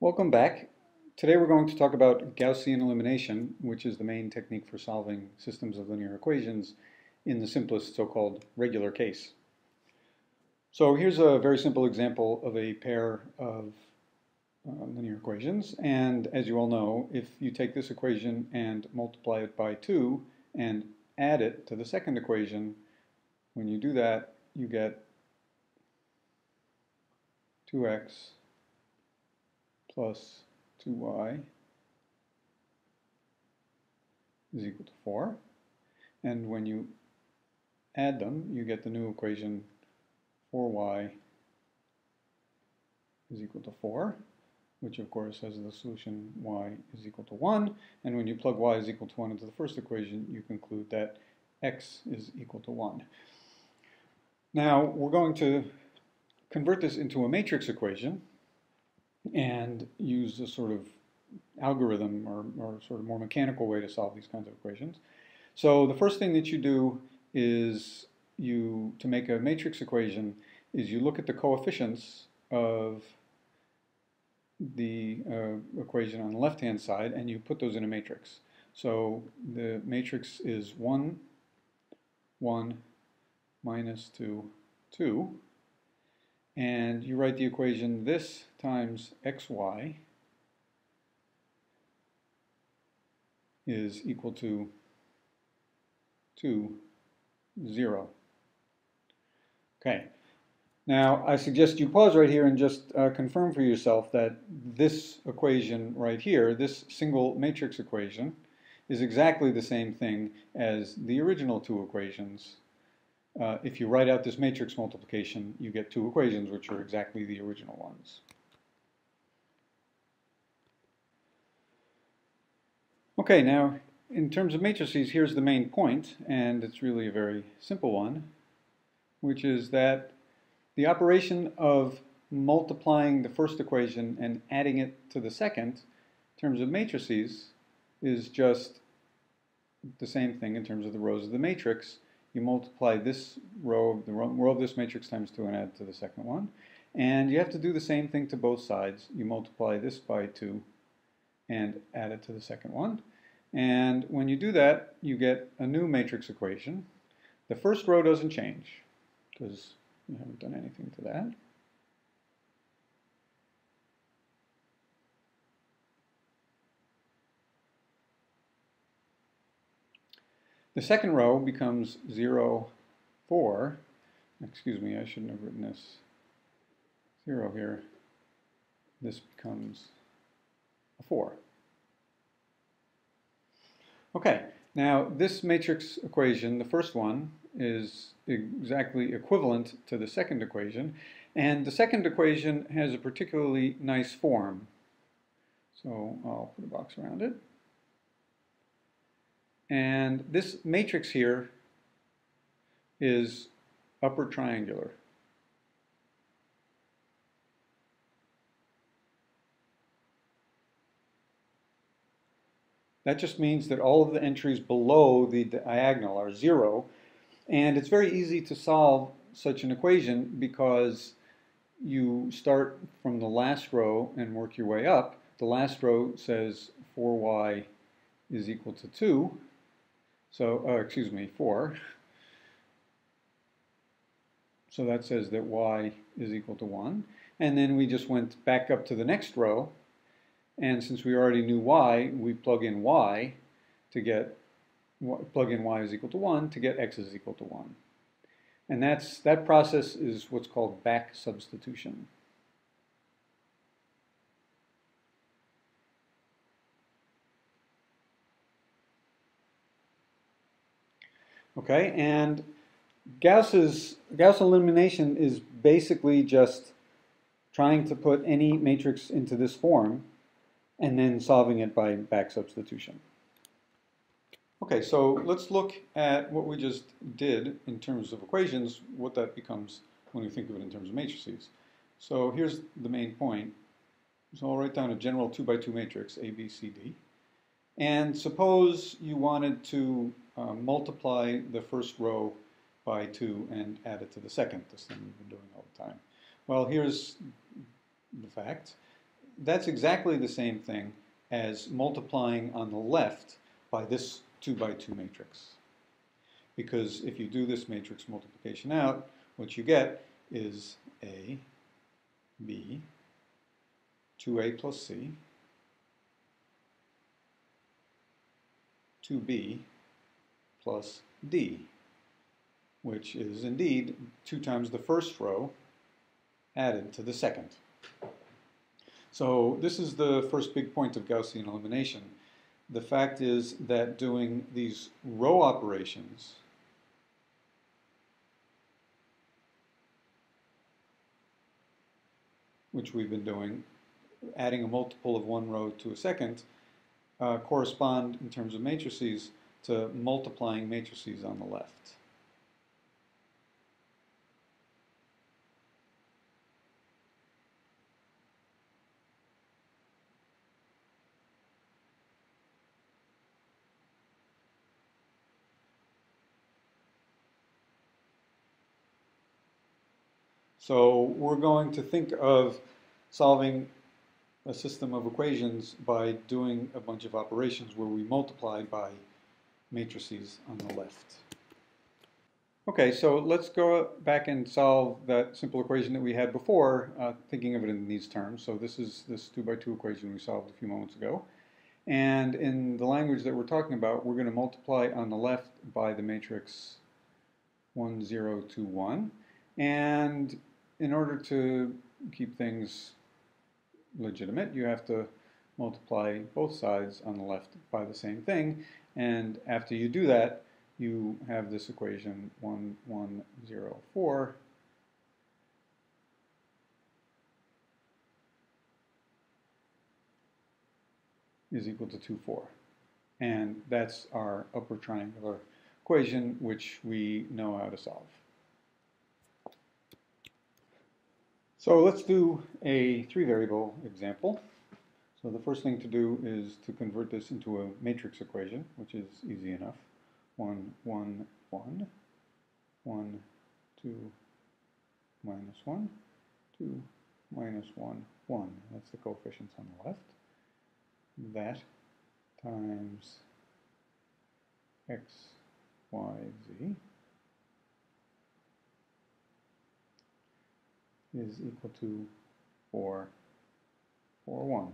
Welcome back. Today we're going to talk about Gaussian elimination, which is the main technique for solving systems of linear equations in the simplest so-called regular case. So here's a very simple example of a pair of linear equations, and as you all know, if you take this equation and multiply it by 2 and add it to the second equation, when you do that you get 2x plus 2y is equal to 4. And when you add them, you get the new equation 4y is equal to 4, which of course has the solution y is equal to 1. And when you plug y is equal to 1 into the first equation, you conclude that x is equal to 1. Now, we're going to convert this into a matrix equation and use a sort of algorithm or sort of more mechanical way to solve these kinds of equations. So the first thing that you do is to make a matrix equation is you look at the coefficients of the equation on the left-hand side and you put those in a matrix. So the matrix is 1, 1, minus 2, 2. And you write the equation this times xy is equal to 2, 0. Okay. Now, I suggest you pause right here and just confirm for yourself that this equation right here, this single matrix equation, is exactly the same thing as the original two equations. If you write out this matrix multiplication, you get two equations which are exactly the original ones. Okay, now in terms of matrices, here's the main point, and it's really a very simple one, which is that the operation of multiplying the first equation and adding it to the second, in terms of matrices, is just the same thing in terms of the rows of the matrix. You multiply this row, the row of this matrix times 2 and add to the second one. And you have to do the same thing to both sides. You multiply this by 2 and add it to the second one. And when you do that, you get a new matrix equation. The first row doesn't change because you haven't done anything to that. The second row becomes 0, 4. Excuse me, I shouldn't have written this 0 here. This becomes a 4. Okay, now this matrix equation, the first one, is exactly equivalent to the second equation. And the second equation has a particularly nice form. So I'll put a box around it. And this matrix here is upper triangular. That just means that all of the entries below the diagonal are 0. And it's very easy to solve such an equation because you start from the last row and work your way up. The last row says 4y is equal to 2. So, excuse me, 4. So that says that y is equal to 1. And then we just went back up to the next row. And since we already knew y, we plug in y to get, plug in y is equal to 1 to get x is equal to 1. And that process is what's called back substitution. Okay, and Gauss elimination is basically just trying to put any matrix into this form and then solving it by back substitution. Okay, so let's look at what we just did in terms of equations, what that becomes when we think of it in terms of matrices. So here's the main point. So I'll write down a general 2 by 2 matrix, A, B, C, D. And suppose you wanted to multiply the first row by 2 and add it to the second, this thing we've been doing all the time. Well, here's the fact. that's exactly the same thing as multiplying on the left by this 2 by 2 matrix. Because if you do this matrix multiplication out, what you get is A, B, 2A plus C, 2B plus D, which is indeed 2 times the first row added to the second. So this is the first big point of Gaussian elimination. The fact is that doing these row operations which we've been doing, adding a multiple of one row to a second, correspond in terms of matrices to multiplying matrices on the left. So we're going to think of solving a system of equations by doing a bunch of operations where we multiply by matrices on the left. Okay, so let's go back and solve that simple equation that we had before, thinking of it in these terms. So this is this 2 by 2 equation we solved a few moments ago. And in the language that we're talking about, we're going to multiply on the left by the matrix 1, 0, 2, 1. And in order to keep things legitimate, you have to multiply both sides on the left by the same thing. And after you do that, you have this equation 1, 1, 0, 4 is equal to 2, 4. And that's our upper triangular equation, which we know how to solve. So let's do a 3-variable example. So the first thing to do is to convert this into a matrix equation, which is easy enough. 1, 1, 1, 1, 2, minus 1, 2, minus 1, 1. That's the coefficients on the left. That times x, y, z is equal to 4, 4, 1.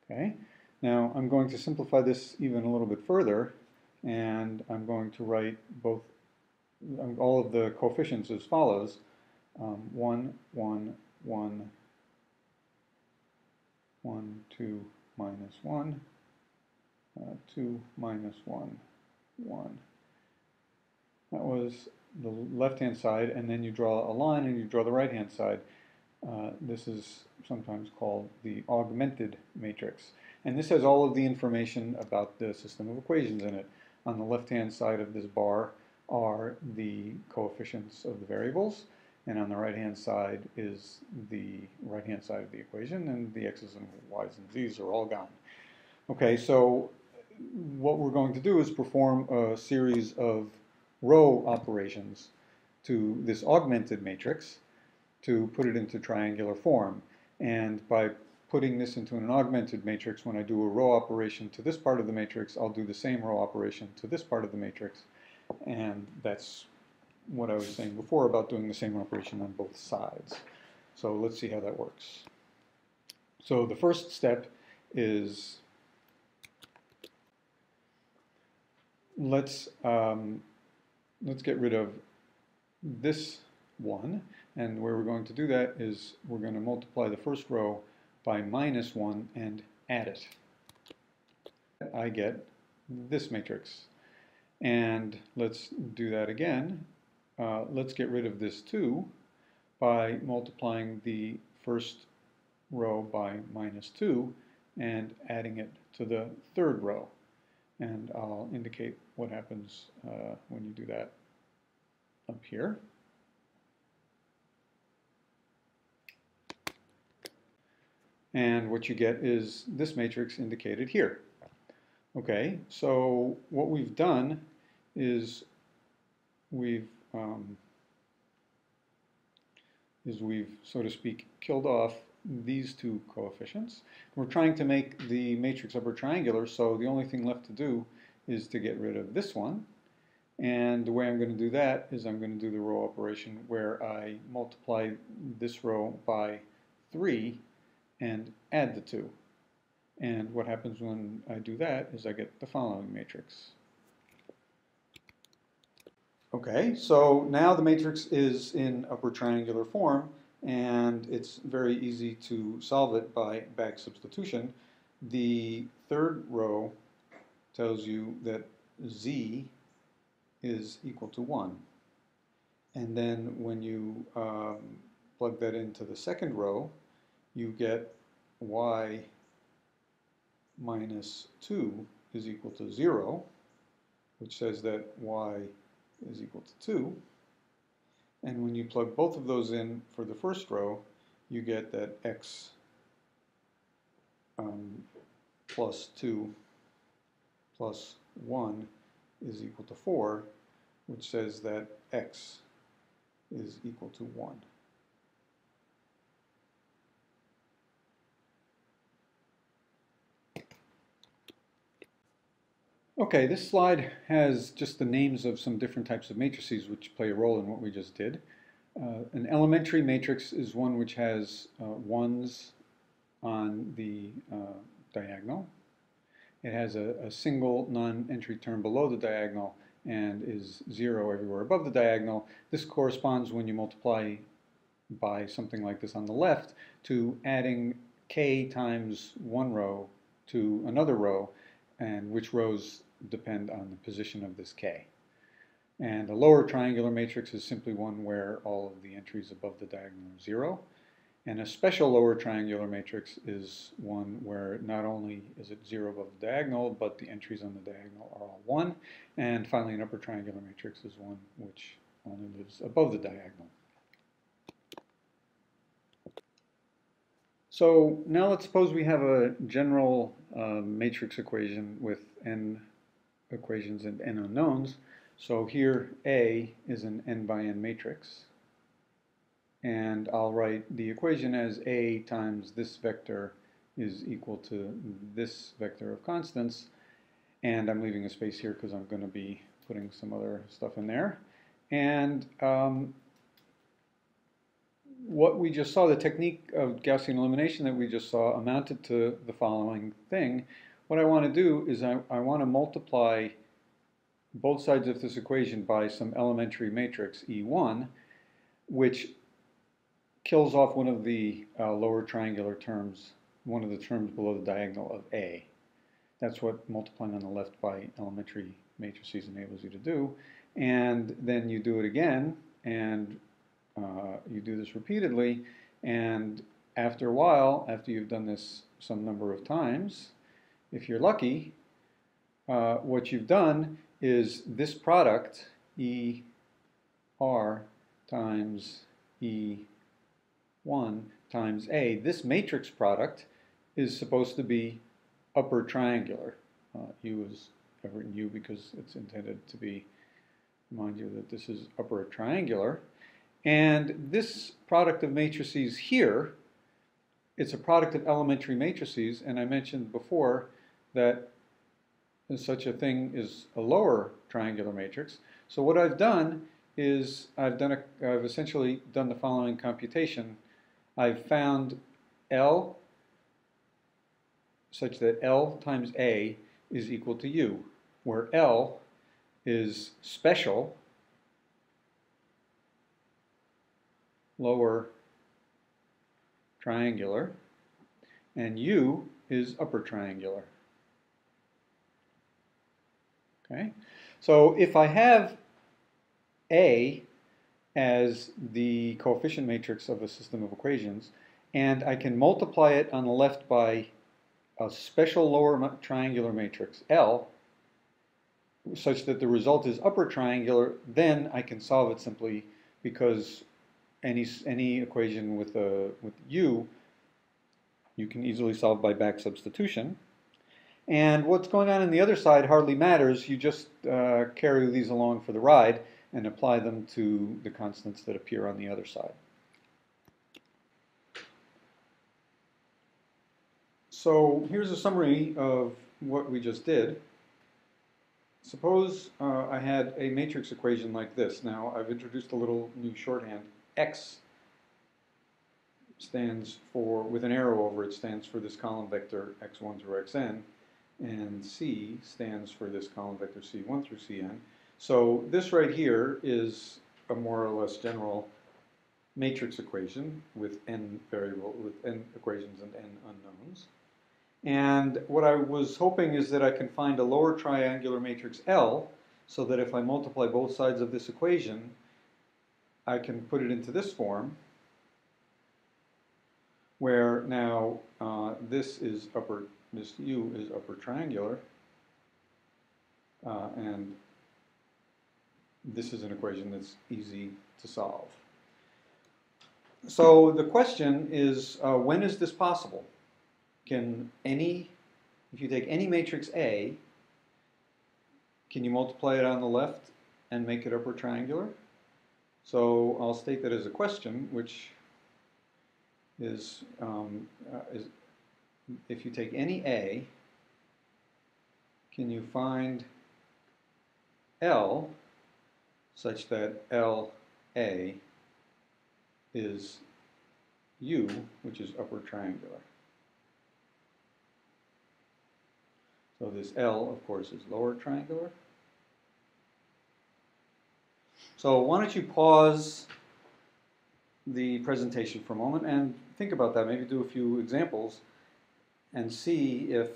Okay, now I'm going to simplify this even a little bit further, and I'm going to write both all of the coefficients as follows. 1, 1, 1, 1, 2, minus 1, 2, minus 1, 1. That was the left-hand side, and then you draw a line and you draw the right-hand side. This is sometimes called the augmented matrix. And this has all of the information about the system of equations in it. On the left-hand side of this bar are the coefficients of the variables, and on the right-hand side is the right-hand side of the equation, and the x's and y's and z's are all gone. Okay, so what we're going to do is perform a series of row operations to this augmented matrix to put it into triangular form. And by putting this into an augmented matrix, when I do a row operation to this part of the matrix, I'll do the same row operation to this part of the matrix. And that's what I was saying before about doing the same operation on both sides. So let's see how that works. So the first step is let's get rid of this one, and where we're going to do that is we're going to multiply the first row by minus 1 and add it. I get this matrix. And let's do that again. Let's get rid of this 2 by multiplying the first row by minus 2 and adding it to the third row. And I'll indicate what happens when you do that up here. And what you get is this matrix indicated here. Okay, so what we've done is we've so to speak, killed off these two coefficients. We're trying to make the matrix upper triangular, so the only thing left to do is to get rid of this one. And the way I'm going to do that is I'm going to do the row operation where I multiply this row by 3 and add the 2. And what happens when I do that is I get the following matrix. Okay, so now the matrix is in upper triangular form, and it's very easy to solve it by back substitution. The third row tells you that Z is equal to 1. And then when you plug that into the second row, you get Y minus 2 is equal to 0, which says that Y is equal to 2. And when you plug both of those in for the first row, you get that X plus 2 plus 1 is equal to 4, which says that X is equal to 1. Okay, this slide has just the names of some different types of matrices which play a role in what we just did. An elementary matrix is one which has ones on the diagonal. It has a single non-entry term below the diagonal and is 0 everywhere above the diagonal. This corresponds, when you multiply by something like this on the left, to adding k times one row to another row, and which rows depend on the position of this k. And a lower triangular matrix is simply one where all of the entries above the diagonal are 0. And a special lower triangular matrix is one where not only is it 0 above the diagonal, but the entries on the diagonal are all 1. And finally, an upper triangular matrix is one which only lives above the diagonal. So now let's suppose we have a general matrix equation with n equations and n unknowns. So here A is an n by n matrix. And I'll write the equation as A times this vector is equal to this vector of constants. And I'm leaving a space here because I'm going to be putting some other stuff in there. And what we just saw, the technique of Gaussian elimination that we just saw, amounted to the following thing. What I want to do is I want to multiply both sides of this equation by some elementary matrix, E1, which kills off one of the lower triangular terms, one of the terms below the diagonal of A. That's what multiplying on the left by elementary matrices enables you to do. And then you do it again, and you do this repeatedly, and after a while, after you've done this some number of times, if you're lucky, what you've done is this product, ER times E1 times A, this matrix product is supposed to be upper triangular. U is I've written U because it's intended to be, remind you that this is upper triangular. And this product of matrices here, it's a product of elementary matrices, and I mentioned before that such a thing is a lower triangular matrix. So what I've done is I've essentially done the following computation. I've found L such that L times A is equal to U, where L is special, lower triangular, and U is upper triangular. Okay, so if I have A as the coefficient matrix of a system of equations, and I can multiply it on the left by a special lower triangular matrix, L, such that the result is upper triangular, then I can solve it simply because any equation with U, you can easily solve by back substitution. And what's going on the other side hardly matters. You just carry these along for the ride and apply them to the constants that appear on the other side. So here's a summary of what we just did. Suppose I had a matrix equation like this. Now I've introduced a little new shorthand. X stands for, with an arrow over it, stands for this column vector x1 through xn, and C stands for this column vector c1 through cn. So this right here is a more or less general matrix equation with n equations and n unknowns. And what I was hoping is that I can find a lower triangular matrix L, so that if I multiply both sides of this equation, I can put it into this form, where now this U is upper triangular, and this is an equation that's easy to solve. So the question is, when is this possible? If you take any matrix A, can you multiply it on the left and make it upper triangular? So I'll state that as a question, which is if you take any A, can you find L such that LA is U, which is upper triangular? So this L, of course, is lower triangular. So why don't you pause the presentation for a moment and think about that. Maybe do a few examples and see if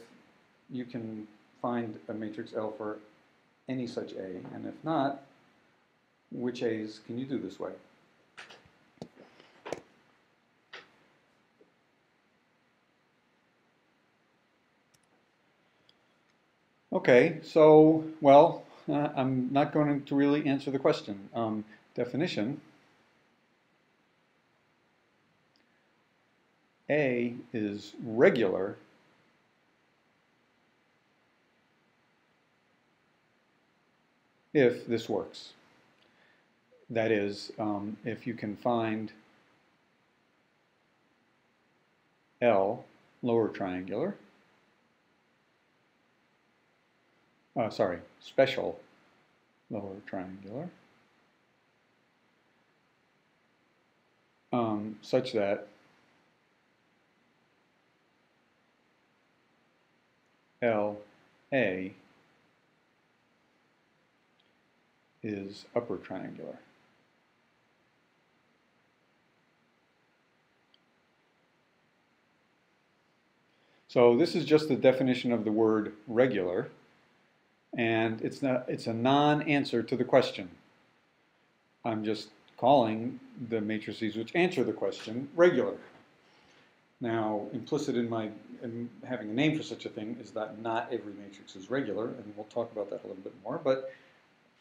you can find a matrix L for any such A. And if not, which A's can you do this way? Okay, so, well, I'm not going to really answer the question. Definition. A is regular if this works. That is, if you can find L lower triangular, special lower triangular, such that LA is upper triangular. So this is just the definition of the word regular, and it's a non-answer to the question. I'm just calling the matrices which answer the question regular. Now, implicit in having a name for such a thing is that not every matrix is regular, and we'll talk about that a little bit more, but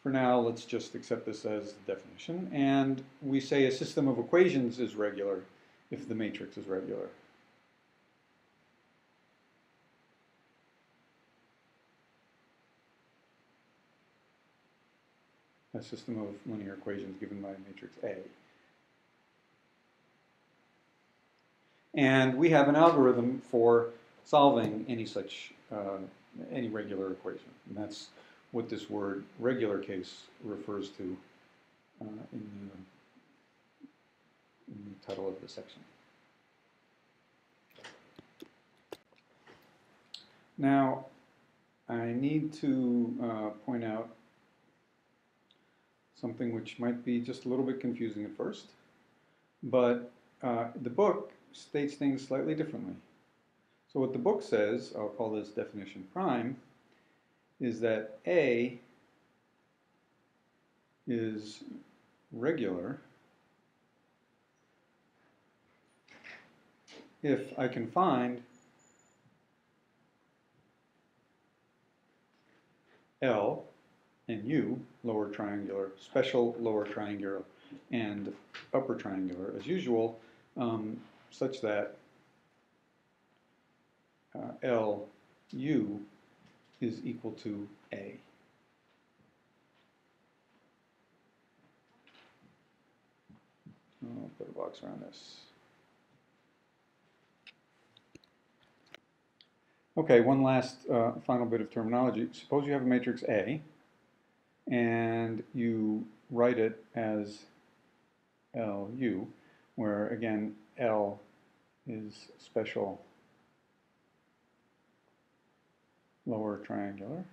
for now, let's just accept this as the definition, and we say a system of equations is regular if the matrix is regular. A system of linear equations given by matrix A. And we have an algorithm for solving any such, any regular equation. And that's what this word regular case refers to in the title of the section. Now, I need to point out something which might be just a little bit confusing at first, but the book states things slightly differently. So what the book says, I'll call this definition prime, is that A is regular if I can find L and U, lower triangular, special lower triangular, and upper triangular as usual, such that LU is equal to A. I'll put a box around this. Okay, one last final bit of terminology. Suppose you have a matrix A and you write it as LU, where again L is special lower triangular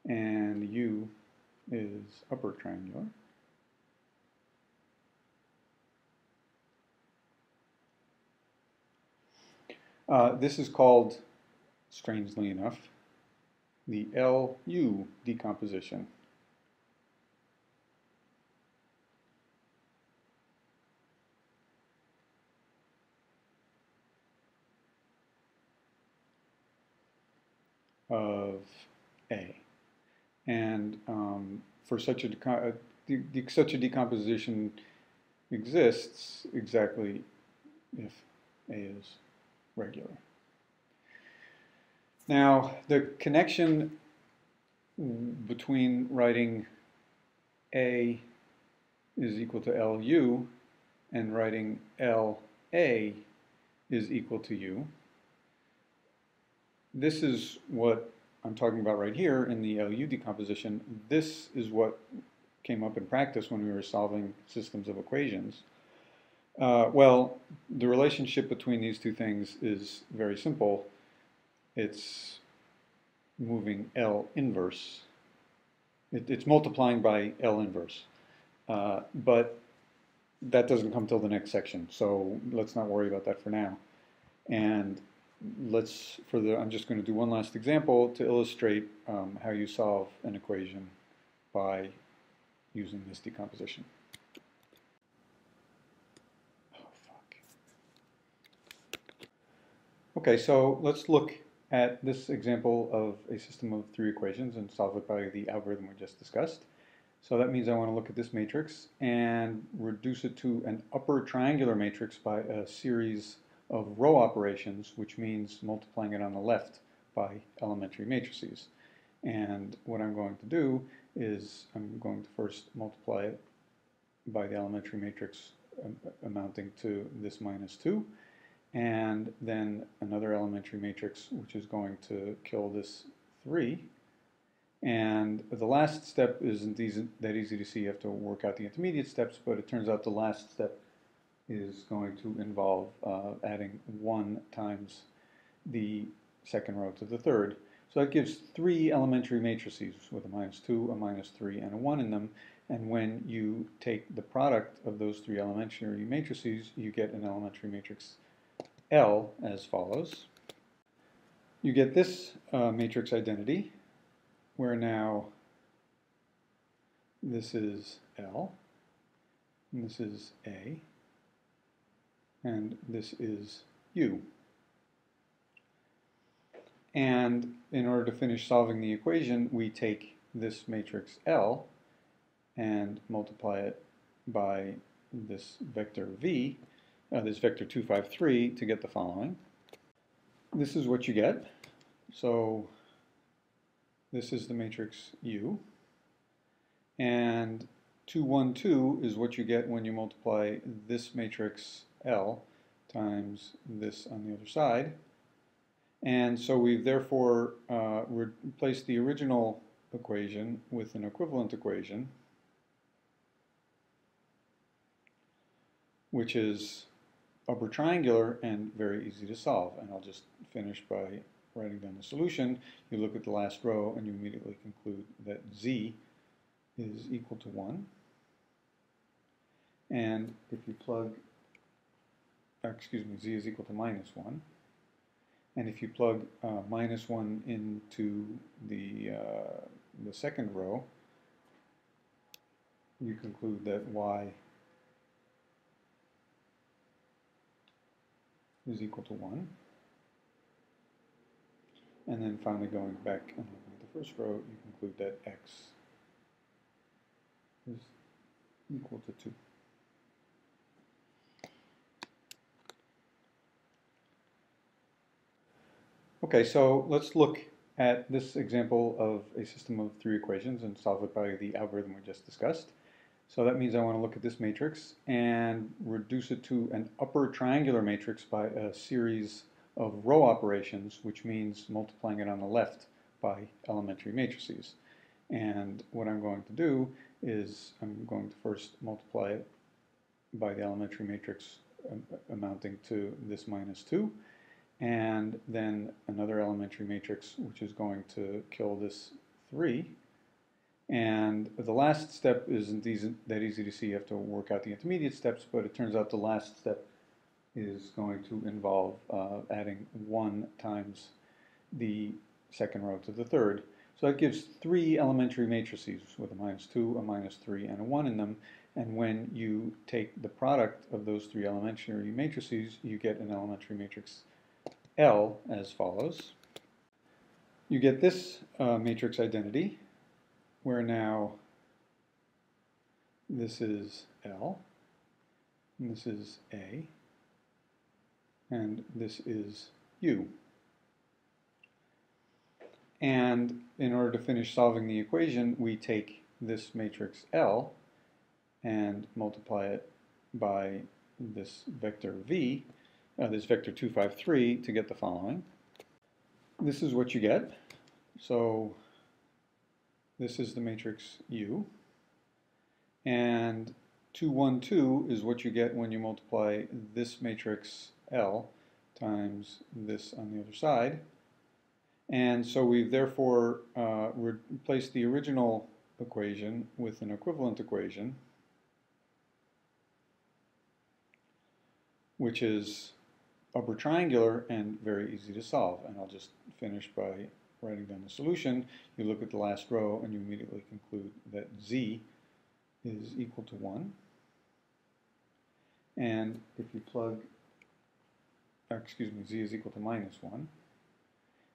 and U is upper triangular. This is called, strangely enough, the LU decomposition. Of A. And for such a decomposition exists exactly if A is regular. Now, the connection between writing A is equal to LU and writing LA is equal to U. This is what I'm talking about right here in the LU decomposition. This is what came up in practice when we were solving systems of equations. Well, the relationship between these two things is very simple. It's moving L inverse. It's multiplying by L inverse. But that doesn't come till the next section, so let's not worry about that for now. And I'm just going to do one last example to illustrate how you solve an equation by using this decomposition. Okay, so let's look at this example of a system of three equations and solve it by the algorithm we just discussed. So that means I want to look at this matrix and reduce it to an upper triangular matrix by a series of row operations, which means multiplying it on the left by elementary matrices. And what I'm going to do is I'm going to first multiply it by the elementary matrix amounting to this minus 2, and then another elementary matrix which is going to kill this 3. And the last step isn't that easy to see. You have to work out the intermediate steps, but it turns out the last step is going to involve adding 1 times the second row to the third. So that gives 3 elementary matrices with a minus 2, a minus 3, and a 1 in them. And when you take the product of those 3 elementary matrices, you get an elementary matrix L as follows. You get this matrix identity, where now this is L, and this is A, and this is U. And in order to finish solving the equation, we take this matrix L and multiply it by this vector V, this vector 2, 5, 3, to get the following. This is what you get. So this is the matrix U, and 2, 1, 2 is what you get when you multiply this matrix L times this on the other side. And so we've therefore replaced the original equation with an equivalent equation, which is upper triangular and very easy to solve. And I'll just finish by writing down the solution. You look at the last row and you immediately conclude that Z is equal to 1. And if you plug, Z is equal to minus 1. And if you plug minus 1 into the second row, you conclude that Y is equal to 1. And then finally going back and looking at the first row, you conclude that X is equal to 2. Okay, so let's look at this example of a system of three equations and solve it by the algorithm we just discussed. So that means I want to look at this matrix and reduce it to an upper triangular matrix by a series of row operations, which means multiplying it on the left by elementary matrices. And what I'm going to do is I'm going to first multiply it by the elementary matrix amounting to this minus 2, and then another elementary matrix which is going to kill this 3. And the last step isn't that easy to see. You have to work out the intermediate steps, but it turns out the last step is going to involve adding 1 times the second row to the third. So that gives 3 elementary matrices with a minus 2, a minus 3, and a 1 in them. And when you take the product of those 3 elementary matrices, you get an elementary matrix L as follows. You get this matrix identity, where now this is L, and this is A, and this is U. And in order to finish solving the equation, we take this matrix L and multiply it by this vector V, this vector 2, 5, 3, to get the following. This is what you get. So this is the matrix U, and 2, 1, 2 is what you get when you multiply this matrix L times this on the other side. And so we've therefore replaced the original equation with an equivalent equation, which is upper triangular and very easy to solve. And I'll just finish by writing down the solution. You look at the last row and you immediately conclude that Z is equal to 1. And if you plug, Z is equal to minus 1.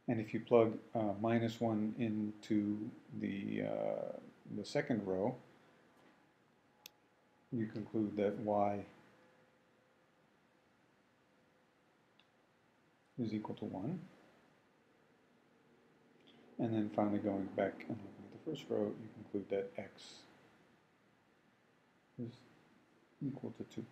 And if you plug minus 1 into the second row, you conclude that Y is equal to 1. And then finally going back and looking at the first row, you conclude that X is equal to 2.